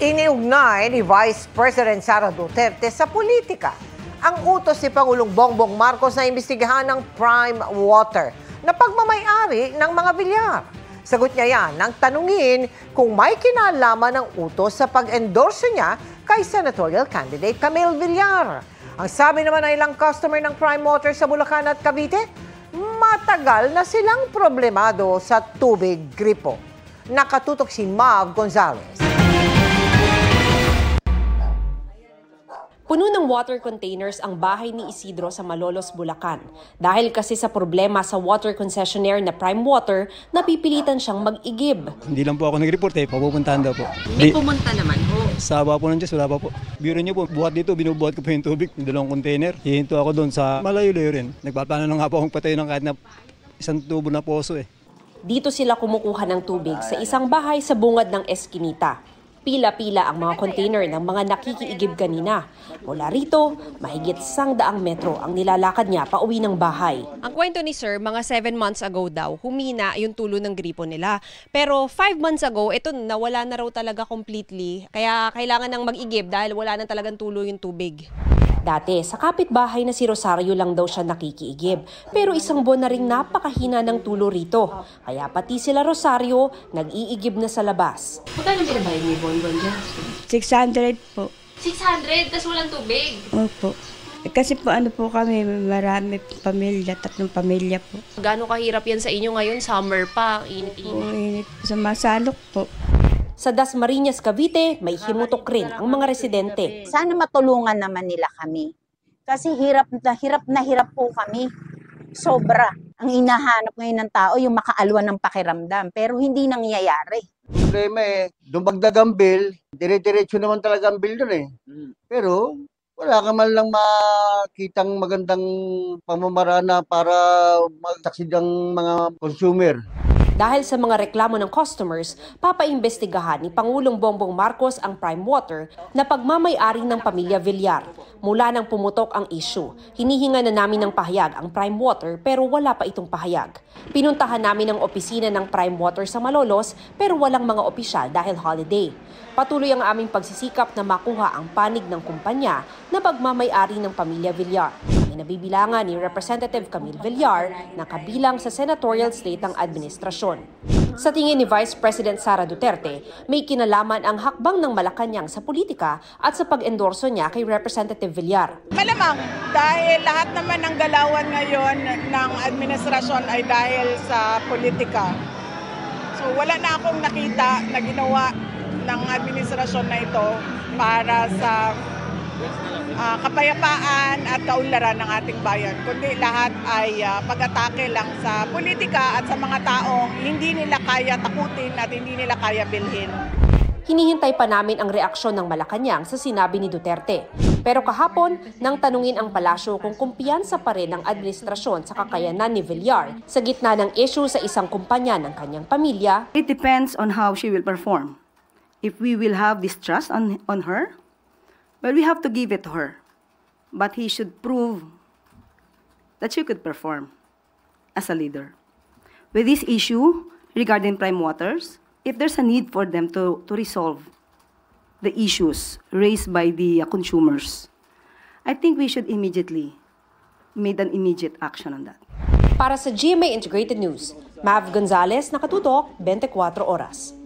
Iniugnay ni Vice President Sara Duterte sa politika ang utos ni Pangulong Bongbong Marcos na imbestigahan ng Prime Water na pagmamay-ari ng mga bilyar. Sagot niya yan nang tanungin kung may kinalaman ng utos sa pag-endorso niya kay senatorial candidate Camille Villar. Ang sabi naman ng ilang customer ng Prime Water sa Bulacan at Cavite, matagal na silang problemado sa tubig gripo. Nakatutok si Mav Gonzalez. Puno ng water containers ang bahay ni Isidro sa Malolos, Bulacan. Dahil kasi sa problema sa water concessionaire na Prime Water, napipilitan siyang mag-igib. Hindi lang po ako nag-report papupuntahan daw po. May pumunta naman ho. Sa baba po ng Diyos, wala pa po. Biro niyo po, buhat dito, binubuhat ko po yung tubig, yung dalawang container. Hihinto ako doon sa malayo-layo rin. Nagpaplano na nga po akong patayo ng kahit na isang tubo na poso Dito sila kumukuha ng tubig sa isang bahay sa bungad ng Eskinita. Pila-pila ang mga container ng mga nakikiigib kanina. Mula rito, mahigit 100 metro ang nilalakad niya pauwi ng bahay. Ang kwento ni Sir, mga 7 months ago daw, humina yung tulo ng gripo nila. Pero 5 months ago, ito nawala na raw talaga completely. Kaya kailangan nang mag-igib dahil wala na talagang tulo yung tubig. Dati, sa kapitbahay na si Rosario lang daw siya nakikiigib. Pero isang buwan na ring napakahina ng tulo rito. Kaya pati sila Rosario, nag-iigib na sa labas. Magkano binabayad niyo buwan-buwan dyan? 600 po. 600? Tas walang tubig? Opo. Kasi po ano po kami, marami pamilya, 3 pamilya po. Gaano kahirap yan sa inyo ngayon? Summer pa, init-init. Init sa masalok po. Sa Dasmariñas, Cavite, may himutok rin ang mga residente. Sana matulungan naman nila kami. Kasi hirap na hirap po kami. Sobra. Ang hinahanap ngayon ng tao, yung makaalwan ng pakiramdam. Pero hindi nangyayari. Problema dumagdag ang bill, dire-diretso naman talaga ang bill doon Pero wala ka man lang makitang magandang pamamarana para magtaksid ang mga consumer. Dahil sa mga reklamo ng customers, papaimbestigahan ni Pangulong Bongbong Marcos ang Prime Water na pagmamay-ari ng pamilya Villar. Mula nang pumutok ang issue, hinihinga na namin ng pahayag ang Prime Water pero wala pa itong pahayag. Pinuntahan namin ang opisina ng Prime Water sa Malolos pero walang mga opisyal dahil holiday. Patuloy ang aming pagsisikap na makuha ang panig ng kumpanya na pagmamay-ari ng pamilya Villar. Ay nabibilangan ni Representative Camille Villar na kabilang sa senatorial slate ng administrasyon. Sa tingin ni Vice President Sara Duterte, may kinalaman ang hakbang ng Malacanang sa politika at sa pag-endorso niya kay Representative Villar. Malamang dahil lahat naman ng galawan ngayon ng administrasyon ay dahil sa politika. So wala na akong nakita na ginawa ng administrasyon na ito para sa kapayapaan at kaunlaran ng ating bayan. Kundi lahat ay pag-atake lang sa politika at sa mga taong hindi nila kaya takutin at hindi nila kaya bilhin. Hinihintay pa namin ang reaksyon ng Malacanang sa sinabi ni Duterte. Pero kahapon, nang tanungin ang palasyo kung kumpiyansa pa rin ang administrasyon sa kakayanan ni Villar sa gitna ng issue sa isang kumpanya ng kanyang pamilya. It depends on how she will perform. If we will have this trust on her, well, we have to give it to her. But he should prove that she could perform as a leader. With this issue regarding Prime Waters, if there's a need for them to resolve the issues raised by the consumers, I think we should immediately make an immediate action on that. Para sa GMA Integrated News, Mav Gonzalez, nakatutok, 24 Oras.